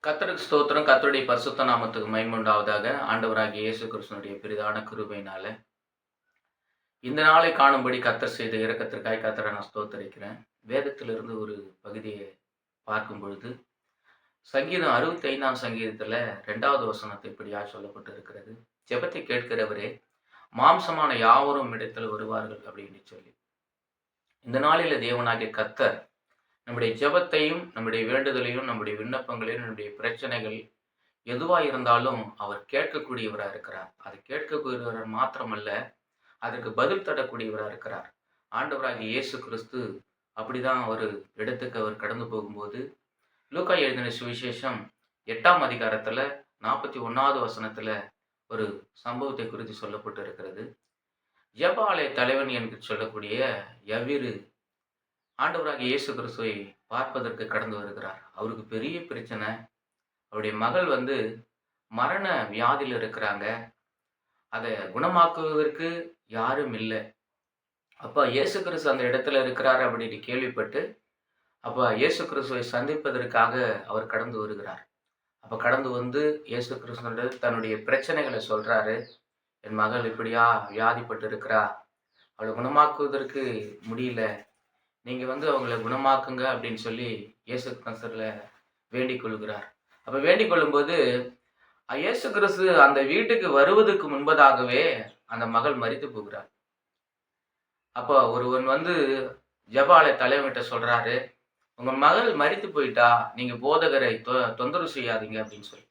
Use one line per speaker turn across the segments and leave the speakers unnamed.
கர்த்தருக்கு ஸ்தோத்திரம். கர்த்தருடைய பரிசுத்த நாமத்துக்கு மகிமை உண்டாவதாக. ஆண்டவராகிய இயேசு கிறிஸ்துவினுடைய பெரிதான கிருபையினால இந்த நாளை காணும்படி கர்த்தர் செய்த இரக்கத்திற்காய் கர்த்தரை நான் ஸ்தோத்தரிக்கிறேன். வேதத்திலிருந்து ஒரு பகுதியை பார்க்கும் பொழுது, சங்கீதம் 65ஆம் சங்கீதத்துல 2வது வசனத்தை இப்படியாய் சொல்லப்பட்டு இருக்கிறது. ஜெபத்தை கேட்கிறவரே, மாம்சமான யாவரும் உம்மிடத்தில் வருவார்கள் அப்படின்னு சொல்லி. இந்த நாளில தேவனாகிய கர்த்தர் நம்முடைய ஜெபத்தையும், நம்முடைய வேண்டுதலையும், நம்முடைய விண்ணப்பங்களையும், நம்முடைய பிரச்சனைகள் எதுவா இருந்தாலும் அவர் கேட்கக்கூடியவரா இருக்கிறார். அது கேட்கக்கூடியவர் மாத்திரமல்ல, அதற்கு பதில் தரக்கூடியவரா இருக்கிறார். ஆண்டவராகிய இயேசு கிறிஸ்து அப்படிதான் ஒரு இடத்துக்கு அவர் கடந்து போகும்போது, லூக்கா எழுதின சுவிசேஷம் 8ஆம் அதிகாரத்துல 41வது வசனத்துல ஒரு சம்பவத்தை குறித்து சொல்லப்பட்டு இருக்கிறது. ஜெப ஆலய தலைவன் என்று சொல்லக்கூடிய யவீரு ஆண்டவராகிய இயேசு கிறிஸ்துவை பார்ப்பதற்கு கடந்து வருகிறார். அவருக்கு பெரிய பிரச்சனை. அவருடைய மகள் மரண வியாதியில இருக்கிறாங்க. அதை குணமாக்குவதற்கு யாரும் இல்லை. அப்ப இயேசு கிறிஸ்து அந்த இடத்துல இருக்கிறார் அப்படின்னு கேள்விப்பட்டு, அப்ப இயேசு கிறிஸ்துவை சந்திப்பதற்காக அவர் கடந்து வருகிறார். அப்ப கடந்து வந்து இயேசு கிறிஸ்து தன்னுடைய பிரச்சனைகளை சொல்றாரு. என் மகள் இப்படியா வியாதிப்பட்டு இருக்கிறா, அவளை குணமாக்குவதற்கு முடியல. நீங்க அவங்கள குணமாக்குங்க அப்படின்னு சொல்லி இயேசு கிறிஸ்துல வேண்டிக் கொள்கிறார். அப்ப வேண்டிக் கொள்ளும்போது இயேசு கிறிஸ்து அந்த வீட்டுக்கு வருவதற்கு முன்பதாகவே அந்த மகள் மரித்து போகிறார். அப்ப ஒருவன் ஜெபாலய தலைவன்கிட்ட சொல்றாரு, உங்க மகள் மரித்து போயிட்டா, நீங்க போதகரை தொந்தரவு செய்யாதீங்க அப்படின்னு சொல்லி.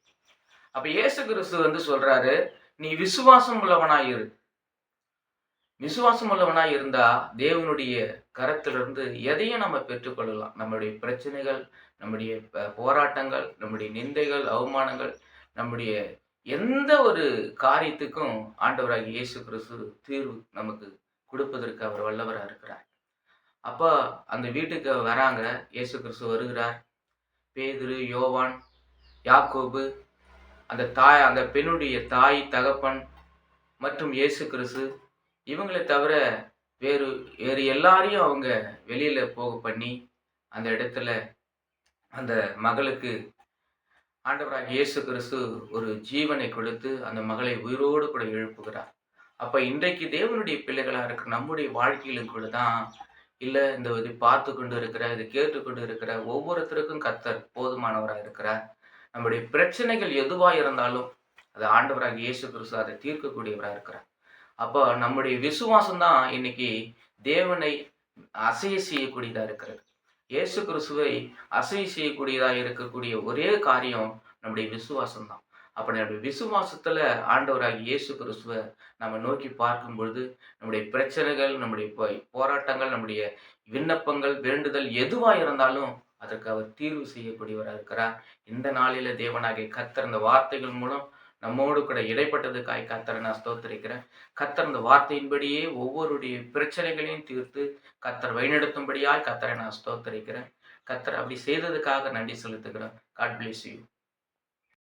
அப்ப இயேசு கிறிஸ்து சொல்றாரு, நீ விசுவாசம் உள்ளவனாயிரு. விசுவாசம் உள்ளவனாய் இருந்தா தேவனுடைய கரத்திலிருந்து எதையும் நம்ம பெற்றுக்கொள்ளலாம். நம்முடைய பிரச்சனைகள், நம்முடைய போராட்டங்கள், நம்முடைய நிந்தைகள், அவமானங்கள், நம்முடைய எந்த ஒரு காரியத்துக்கும் ஆண்டவராகிய இயேசு கிறிஸ்து தீர்வு நமக்கு கொடுப்பதற்கு அவர் வல்லவராக இருக்கிறார். அப்ப அந்த வீட்டுக்கு வராங்க. இயேசு கிறிஸ்து வருகிறார். பேதுரு, யோவான், யாக்கோபு, அந்த பெண்ணுடைய தாய், தகப்பன் மற்றும் இயேசு கிறிஸ்து, இவங்களை தவிர வேறு எல்லாரையும் அவங்க வெளியில போக பண்ணி அந்த இடத்துல அந்த மகளுக்கு ஆண்டவராகிய இயேசு கிறிஸ்து ஒரு ஜீவனை கொடுத்து அந்த மகளை உயிரோடு கூட எழுப்புகிறார். அப்ப இன்றைக்கு தேவனுடைய பிள்ளைகளா இருக்கிற நம்முடைய வாழ்க்கையிலும் கூட தான் இதை பார்த்து கொண்டு இருக்கிற, இதை கேட்டுக்கொண்டு இருக்கிற ஒவ்வொருத்தருக்கும் கர்த்தர் போதுமானவராக இருக்கிறார். நம்முடைய பிரச்சனைகள் எதுவா இருந்தாலும் அது ஆண்டவராகிய இயேசு கிறிஸ்து அதை தீர்க்கக்கூடியவராக இருக்கிறார். அப்போ நம்முடைய விசுவாசம் தான் இன்னைக்கு தேவனை அசைய செய்யக்கூடியதா இருக்கிறது. இயேசு கிறிஸ்துவை அசைய செய்யக்கூடியதா இருக்கக்கூடிய ஒரே காரியம் நம்முடைய விசுவாசம் தான். அப்ப நம்முடைய விசுவாசத்துல ஆண்டவராகிய இயேசு கிறிஸ்துவை நம்ம நோக்கி பார்க்கும் பொழுது நம்முடைய பிரச்சனைகள், நம்முடைய போராட்டங்கள், நம்முடைய விண்ணப்பங்கள், வேண்டுதல் எதுவா இருந்தாலும் அதற்கு அவர் தீர்வு செய்யக்கூடியவராக இருக்கிறார். இந்த நாளில தேவனாகிய கர்த்தர் இந்த வார்த்தைகள் மூலம் நம்மோடு கூட இடைப்பட்டதுக்காய் கர்த்தரை நான் ஸ்தோத்திரிக்கிறேன். கர்த்தர் இந்த வார்த்தையின்படியே ஒவ்வொருடைய பிரச்சனைகளையும் தீர்த்து கர்த்தர் வழிநடத்தும்படியாய் கர்த்தரை நான் ஸ்தோத்திரிக்கிறேன். கர்த்தர் அப்படி செய்ததுக்காக நன்றி செலுத்துகிறேன். God bless you.